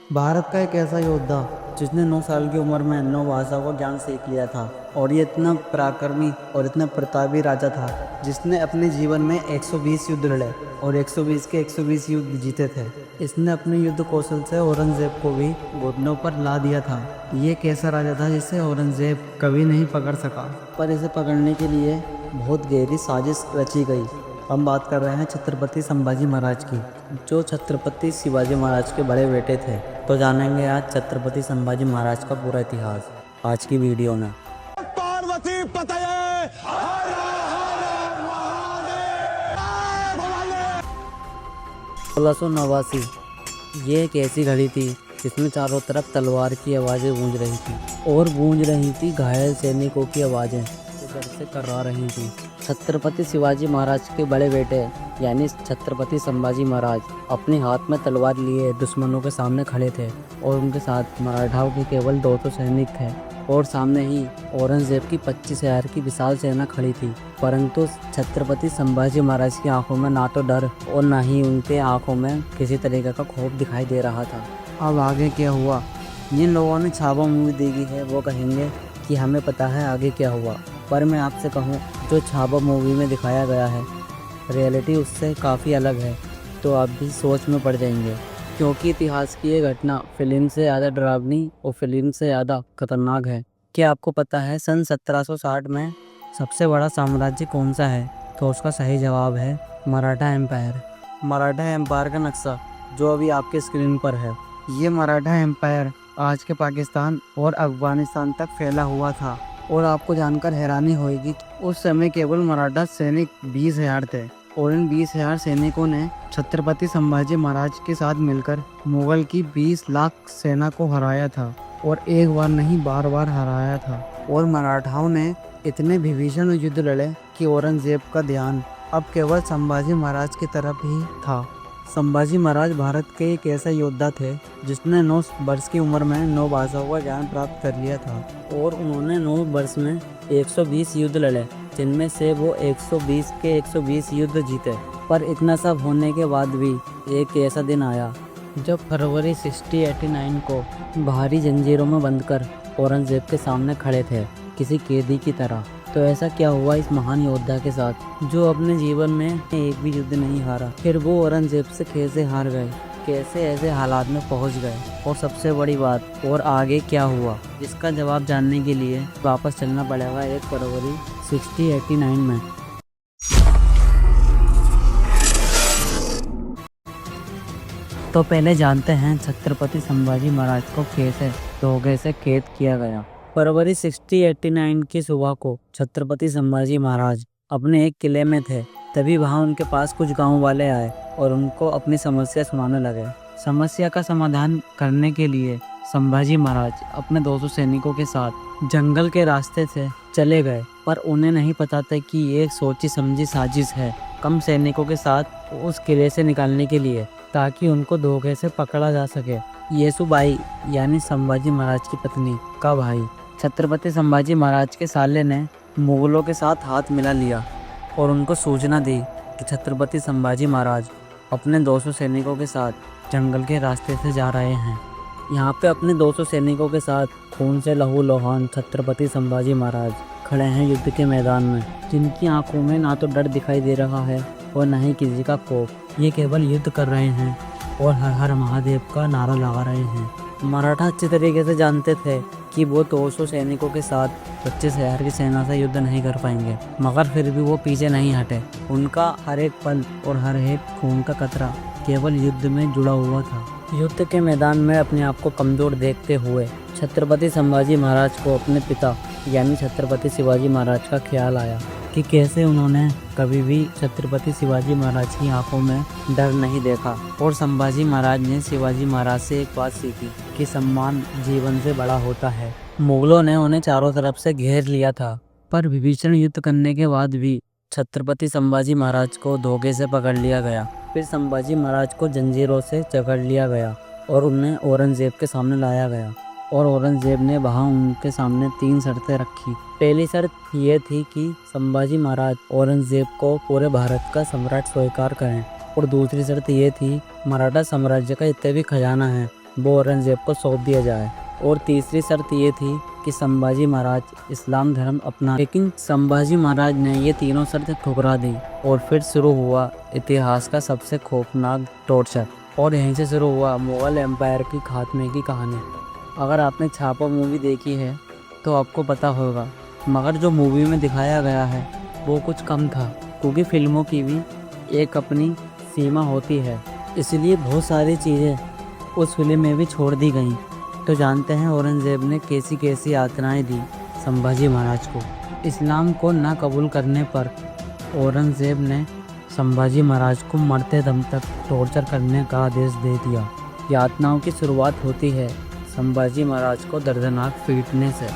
भारत का एक ऐसा योद्धा जिसने 9 साल की उम्र में 9 भाषाओं का ज्ञान सीख लिया था और ये इतना पराक्रमी और इतना प्रतापी राजा था जिसने अपने जीवन में 120 युद्ध लड़े और 120 के 120 युद्ध जीते थे। इसने अपने युद्ध कौशल से औरंगजेब को भी घुटनों पर ला दिया था। ये एक ऐसा राजा था जिसे औरंगजेब कभी नहीं पकड़ सका, पर इसे पकड़ने के लिए बहुत गहरी साजिश रची गई। हम बात कर रहे हैं छत्रपति संभाजी महाराज की, जो छत्रपति शिवाजी महाराज के बड़े बेटे थे। तो जानेंगे आज छत्रपति संभाजी महाराज का पूरा इतिहास आज की वीडियो में। पार्वती पतये हर हर महादेव। 1689 ये एक ऐसी घड़ी थी जिसमें चारों तरफ तलवार की आवाज़ें गूंज रही थी और गूंज रही थी घायल सैनिकों की आवाज़ें जो डर से कर्रा रही थी। छत्रपति शिवाजी महाराज के बड़े बेटे यानी छत्रपति संभाजी महाराज अपने हाथ में तलवार लिए दुश्मनों के सामने खड़े थे और उनके साथ मराठाओं के केवल 200 सैनिक थे और सामने ही औरंगजेब की 25,000 की विशाल सेना खड़ी थी। परंतु छत्रपति संभाजी महाराज की आंखों में ना तो डर और ना ही उनके आंखों में किसी तरीके का खौफ दिखाई दे रहा था। अब आगे क्या हुआ, जिन लोगों ने छावा मूवी देखी है वो कहेंगे कि हमें पता है आगे क्या हुआ, पर मैं आपसे कहूँ जो छावा मूवी में दिखाया गया है रियलिटी उससे काफ़ी अलग है, तो आप भी सोच में पड़ जाएंगे, क्योंकि इतिहास की ये घटना फिल्म से ज़्यादा डरावनी और फिल्म से ज़्यादा खतरनाक है। क्या आपको पता है सन 1760 में सबसे बड़ा साम्राज्य कौन सा है? तो उसका सही जवाब है मराठा एम्पायर। मराठा एम्पायर का नक्शा जो अभी आपके स्क्रीन पर है, ये मराठा एम्पायर आज के पाकिस्तान और अफगानिस्तान तक फैला हुआ था। और आपको जानकर हैरानी होगी उस समय केवल मराठा सैनिक 20,000 थे और इन 20,000 सैनिकों ने छत्रपति संभाजी महाराज के साथ मिलकर मुगल की 20 लाख सेना को हराया था और एक बार नहीं बार बार हराया था। और मराठाओं ने इतने भीषण युद्ध लड़े कि औरंगजेब का ध्यान अब केवल संभाजी महाराज की तरफ ही था। संभाजी महाराज भारत के एक ऐसा योद्धा थे जिसने 9 वर्ष की उम्र में 9 भाषाओं का ज्ञान प्राप्त कर लिया था और उन्होंने 9 वर्ष में 120 युद्ध लड़े, जिनमें से वो 120 के 120 युद्ध जीते। पर इतना सब होने के बाद भी एक ऐसा दिन आया जब फरवरी 1689 को भारी जंजीरों में बंधकर औरंगजेब के सामने खड़े थे किसी कैदी की तरह। तो ऐसा क्या हुआ इस महान योद्धा के साथ जो अपने जीवन में एक भी युद्ध नहीं हारा, फिर वो औरंगजेब से कैसे हार गए, कैसे ऐसे हालात में पहुंच गए, और सबसे बड़ी बात और आगे क्या हुआ, इसका जवाब जानने के लिए वापस चलना पड़ेगा 1 फरवरी 1689 में। तो पहले जानते हैं छत्रपति संभाजी महाराज को कैसे धोखे से कैद किया गया। फरवरी 1689 की सुबह को छत्रपति संभाजी महाराज अपने एक किले में थे, तभी वहां उनके पास कुछ गांव वाले आए और उनको अपनी समस्या सुनाने लगे। समस्या का समाधान करने के लिए संभाजी महाराज अपने 200 सैनिकों के साथ जंगल के रास्ते से चले गए, पर उन्हें नहीं पता था कि ये एक सोची समझी साजिश है कम सैनिकों के साथ उस किले से निकालने के लिए, ताकि उनको धोखे से पकड़ा जा सके। येसुबाई यानी संभाजी महाराज की पत्नी का भाई छत्रपति संभाजी महाराज के साले ने मुगलों के साथ हाथ मिला लिया और उनको सूचना दी कि छत्रपति संभाजी महाराज अपने 200 सैनिकों के साथ जंगल के रास्ते से जा रहे हैं। यहाँ पे अपने 200 सैनिकों के साथ खून से लहूलुहान छत्रपति संभाजी महाराज खड़े हैं युद्ध के मैदान में, जिनकी आंखों में ना तो डर दिखाई दे रहा है और न ही किसी का खौफ। ये केवल युद्ध कर रहे हैं और हर हर महादेव का नारा लगा रहे हैं। मराठा अच्छी तरीके से जानते थे कि वो 200 सैनिकों के साथ 25,000 की सेना से युद्ध नहीं कर पाएंगे, मगर फिर भी वो पीछे नहीं हटे। उनका हर एक पल और हर एक खून का कतरा केवल युद्ध में जुड़ा हुआ था। युद्ध के मैदान में अपने आप को कमजोर देखते हुए छत्रपति संभाजी महाराज को अपने पिता यानी छत्रपति शिवाजी महाराज का ख्याल आया कि कैसे उन्होंने कभी भी छत्रपति शिवाजी महाराज की आंखों में डर नहीं देखा। और संभाजी महाराज ने शिवाजी महाराज से एक बात सीखी कि सम्मान जीवन से बड़ा होता है। मुगलों ने उन्हें चारों तरफ से घेर लिया था, पर विभीषण युद्ध करने के बाद भी छत्रपति संभाजी महाराज को धोखे से पकड़ लिया गया। फिर संभाजी महाराज को जंजीरों से जकड़ लिया गया और उन्हें औरंगजेब के सामने लाया गया और औरंगजेब ने वहां उनके सामने 3 शर्तें रखी। पहली शर्त ये थी कि संभाजी महाराज औरंगजेब को पूरे भारत का सम्राट स्वीकार करें और दूसरी शर्त ये थी मराठा साम्राज्य का जितने भी खजाना है वो औरंगज़ेब को सौंप दिया जाए। और तीसरी शर्त ये थी कि संभाजी महाराज इस्लाम धर्म अपना। लेकिन संभाजी महाराज ने ये तीनों शर्तें ठुकरा दी और फिर शुरू हुआ इतिहास का सबसे खौफनाक टॉर्चर। और यहीं से शुरू हुआ मुग़ल एम्पायर की खात्मे की कहानी। अगर आपने छापा मूवी देखी है तो आपको पता होगा, मगर जो मूवी में दिखाया गया है वो कुछ कम था, क्योंकि फिल्मों की भी एक अपनी सीमा होती है, इसलिए बहुत सारी चीज़ें उस फिल्म में भी छोड़ दी गई। तो जानते हैं औरंगज़ेब ने कैसी कैसी यातनाएं दी संभाजी महाराज को। इस्लाम को ना कबूल करने पर औरंगज़ेब ने संभाजी महाराज को मरते दम तक टॉर्चर करने का आदेश दे दिया। यातनाओं की शुरुआत होती है संभाजी महाराज को दर्दनाक पीटने से,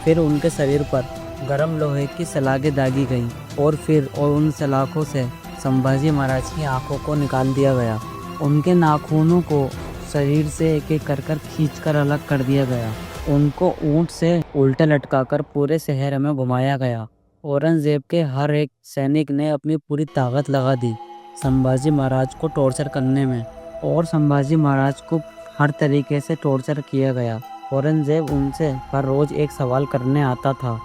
फिर उनके शरीर पर गर्म लोहे की सलाखें दागी गईं और उन सलाखों से संभाजी महाराज की आंखों को निकाल दिया गया। उनके नाखूनों को शरीर से एक एक कर खींचकर अलग कर दिया गया। उनको ऊंट से उल्टा लटकाकर पूरे शहर में घुमाया गया। औरंगज़ेब के हर एक सैनिक ने अपनी पूरी ताकत लगा दी संभाजी महाराज को टॉर्चर करने में, और संभाजी महाराज को हर तरीके से टॉर्चर किया गया। औरंगज़ेब उनसे हर रोज़ एक सवाल करने आता था,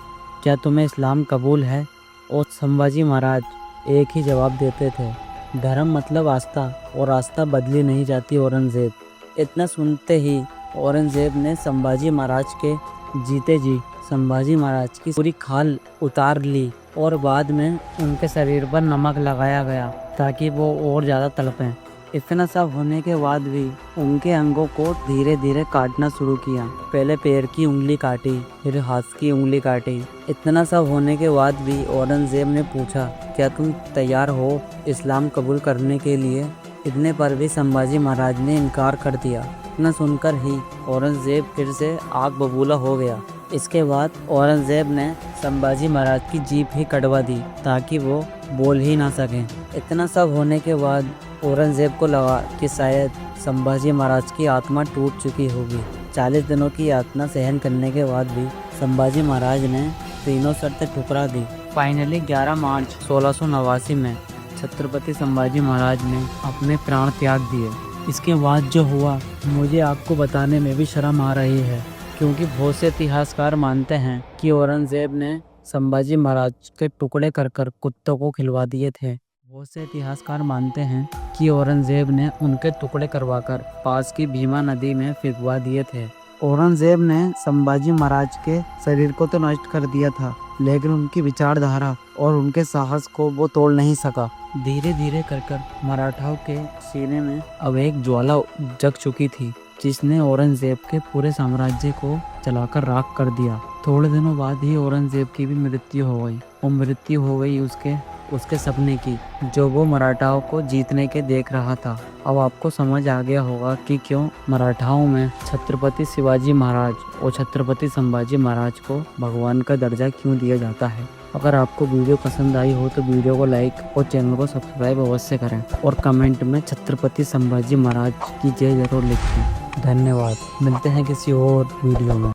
क्या तुम्हें इस्लाम कबूल है? और संभाजी महाराज एक ही जवाब देते थे, धर्म मतलब आस्था, और आस्था बदली नहीं जाती औरंगज़ेब। इतना सुनते ही औरंगज़ेब ने संभाजी महाराज के जीते जी संभाजी महाराज की पूरी खाल उतार ली और बाद में उनके शरीर पर नमक लगाया गया ताकि वो और ज़्यादा तड़पें। इतना सब होने के बाद भी उनके अंगों को धीरे धीरे काटना शुरू किया। पहले पैर की उंगली काटी, फिर हाथ की उंगली काटी। इतना सब होने के बाद भी औरंगज़ेब ने पूछा, क्या तुम तैयार हो इस्लाम कबूल करने के लिए? इतने पर भी संभाजी महाराज ने इनकार कर दिया। इतना सुनकर ही औरंगज़ेब फिर से आग बबूला हो गया। इसके बाद औरंगज़ेब ने संभाजी महाराज की जीभ ही कटवा दी ताकि वो बोल ही ना सकें। इतना सब होने के बाद औरंगज़ेब को लगा कि शायद संभाजी महाराज की आत्मा टूट चुकी होगी। 40 दिनों की यातना सहन करने के बाद भी संभाजी महाराज ने तीनों शर्तें ठुकरा दी। फाइनली 11 मार्च 1689 में छत्रपति संभाजी महाराज ने अपने प्राण त्याग दिए। इसके बाद जो हुआ मुझे आपको बताने में भी शर्म आ रही है, क्योंकि बहुत से इतिहासकार मानते हैं कि औरंगज़ेब ने संभाजी महाराज के टुकड़े कर कुत्तों को खिलवा दिए थे। बहुत से इतिहासकार मानते हैं कि औरंगज़ेब ने उनके टुकड़े करवाकर पास की भीमा नदी में फेंकवा दिए थे। औरंगज़ेब ने संभाजी महाराज के शरीर को तो नष्ट कर दिया था, लेकिन उनकी विचारधारा और उनके साहस को वो तोड़ नहीं सका। धीरे धीरे कर मराठाओं के सीने में अब एक ज्वाला जग चुकी थी, जिसने औरंगज़ेब के पूरे साम्राज्य को जलाकर राख कर दिया। थोड़े दिनों बाद ही औरंगज़ेब की भी मृत्यु हो गई, और मृत्यु हो गई उसके सपने की, जो वो मराठाओं को जीतने के देख रहा था। अब आपको समझ आ गया होगा कि क्यों मराठाओं में छत्रपति शिवाजी महाराज और छत्रपति संभाजी महाराज को भगवान का दर्जा क्यों दिया जाता है। अगर आपको वीडियो पसंद आई हो तो वीडियो को लाइक और चैनल को सब्सक्राइब अवश्य करें, और कमेंट में छत्रपति संभाजी महाराज की जय जरूर लिखें। धन्यवाद। मिलते हैं किसी और वीडियो में।